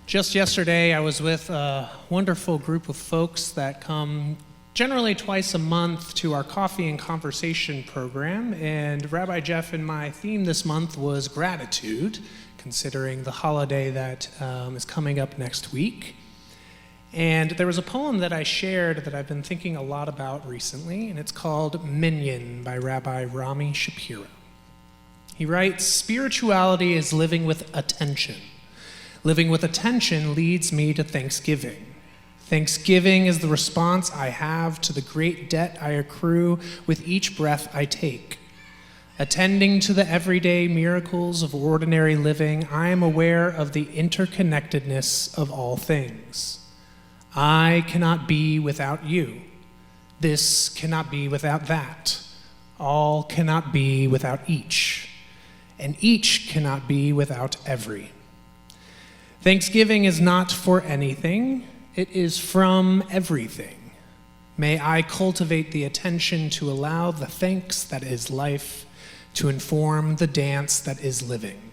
Just yesterday, I was with a wonderful group of folks that come generally twice a month to our Coffee and Conversation program, and Rabbi Jeff and my theme this month was gratitude, considering the holiday that is coming up next week. And there was a poem that I shared that I've been thinking a lot about recently, and it's called Minyan by Rabbi Rami Shapiro. He writes, "Spirituality is living with attention. Living with attention leads me to thanksgiving. Thanksgiving is the response I have to the great debt I accrue with each breath I take. Attending to the everyday miracles of ordinary living, I am aware of the interconnectedness of all things. I cannot be without you. This cannot be without that. All cannot be without each. And each cannot be without every. Thanksgiving is not for anything, it is from everything. May I cultivate the attention to allow the thanks that is life to inform the dance that is living.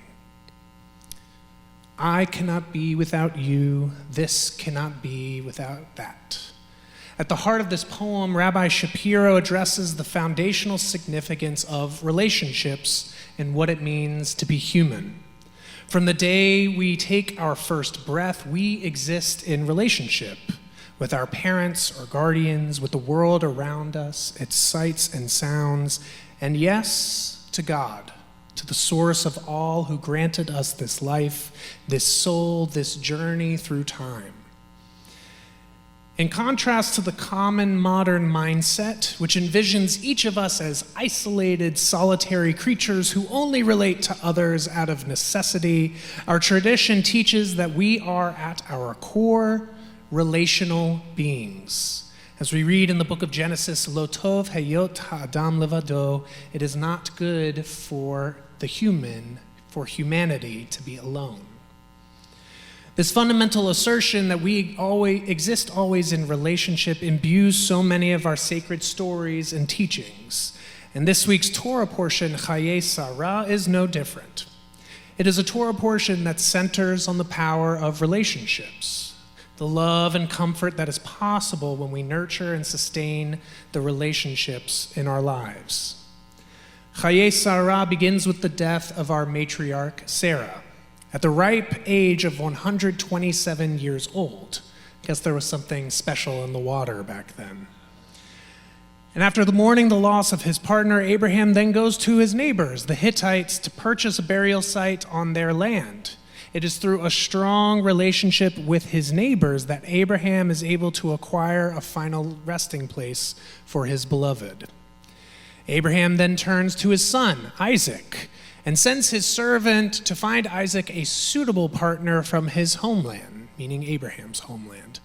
I cannot be without you, this cannot be without that." At the heart of this poem, Rabbi Shapiro addresses the foundational significance of relationships and what it means to be human. From the day we take our first breath, we exist in relationship with our parents or guardians, with the world around us, its sights and sounds, and yes, to God, to the source of all who granted us this life, this soul, this journey through time. In contrast to the common modern mindset, which envisions each of us as isolated, solitary creatures who only relate to others out of necessity, our tradition teaches that we are at our core relational beings. As we read in the book of Genesis, "Lo tov hayot ha'adam levado," it is not good for humanity to be alone. This fundamental assertion that we exist always in relationship imbues so many of our sacred stories and teachings. And this week's Torah portion, Chaye Sarah, is no different. It is a Torah portion that centers on the power of relationships, the love and comfort that is possible when we nurture and sustain the relationships in our lives. Chaye Sarah begins with the death of our matriarch, Sarah, at the ripe age of 127 years old. I guess there was something special in the water back then. And after mourning the loss of his partner, Abraham then goes to his neighbors, the Hittites, to purchase a burial site on their land. It is through a strong relationship with his neighbors that Abraham is able to acquire a final resting place for his beloved. Abraham then turns to his son, Isaac, and sends his servant to find Isaac a suitable partner from his homeland, meaning Abraham's homeland.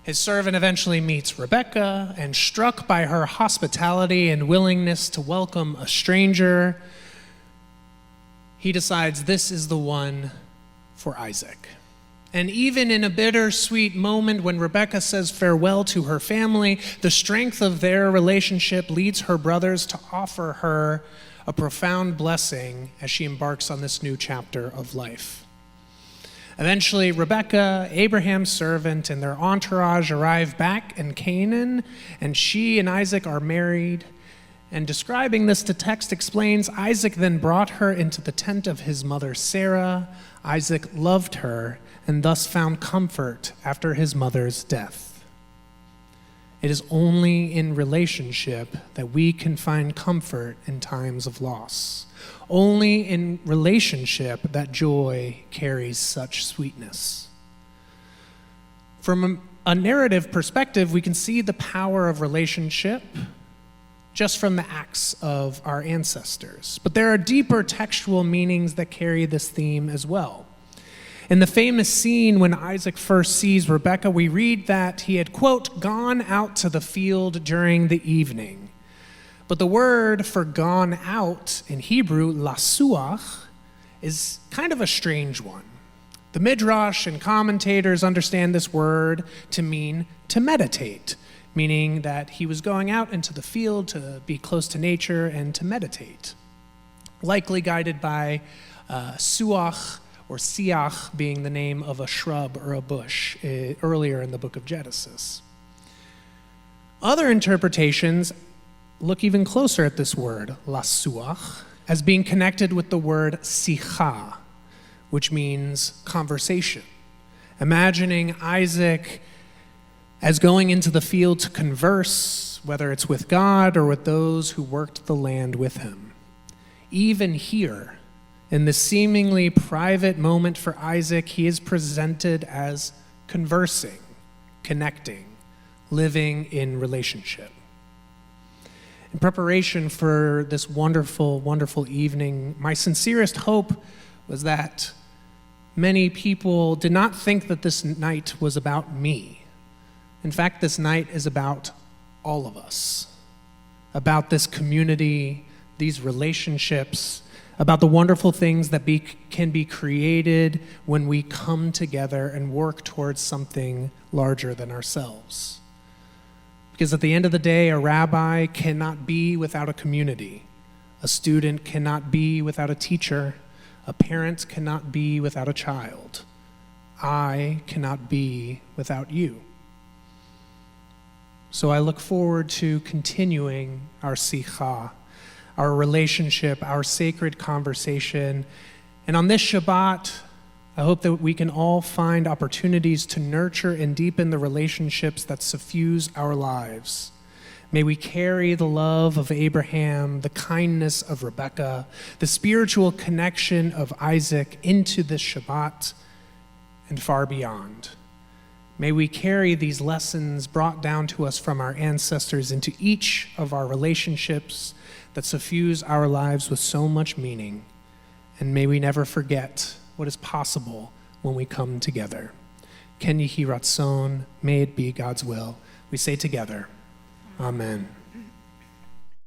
His servant eventually meets Rebekah, and struck by her hospitality and willingness to welcome a stranger, he decides this is the one for Isaac. And even in a bittersweet moment when Rebekah says farewell to her family, the strength of their relationship leads her brothers to offer her a profound blessing as she embarks on this new chapter of life. Eventually, Rebekah, Abraham's servant, and their entourage arrive back in Canaan, and she and Isaac are married. And describing this, the text explains, Isaac then brought her into the tent of his mother Sarah. Isaac loved her and thus found comfort after his mother's death. It is only in relationship that we can find comfort in times of loss. Only in relationship that joy carries such sweetness. From a narrative perspective, we can see the power of relationship just from the acts of our ancestors. But there are deeper textual meanings that carry this theme as well. In the famous scene when Isaac first sees Rebekah, we read that he had, quote, gone out to the field during the evening. But the word for gone out in Hebrew, lasuach, is kind of a strange one. The Midrash and commentators understand this word to mean to meditate, meaning that he was going out into the field to be close to nature and to meditate, likely guided by suach, or siach being the name of a shrub or a bush earlier in the book of Genesis. Other interpretations look even closer at this word, lasuach, as being connected with the word sicha, which means conversation. Imagining Isaac as going into the field to converse, whether it's with God or with those who worked the land with him. Even here, in this seemingly private moment for Isaac, he is presented as conversing, connecting, living in relationship. In preparation for this wonderful, wonderful evening, my sincerest hope was that many people did not think that this night was about me. In fact, this night is about all of us, about this community, these relationships, about the wonderful things that can be created when we come together and work towards something larger than ourselves. Because at the end of the day, a rabbi cannot be without a community. A student cannot be without a teacher. A parent cannot be without a child. I cannot be without you. So I look forward to continuing our sicha, our relationship, our sacred conversation. And on this Shabbat, I hope that we can all find opportunities to nurture and deepen the relationships that suffuse our lives. May we carry the love of Abraham, the kindness of Rebekah, the spiritual connection of Isaac into this Shabbat and far beyond. May we carry these lessons brought down to us from our ancestors into each of our relationships that suffuse our lives with so much meaning. And may we never forget what is possible when we come together. Ken Yehi Ratzon, may it be God's will. We say together, Amen.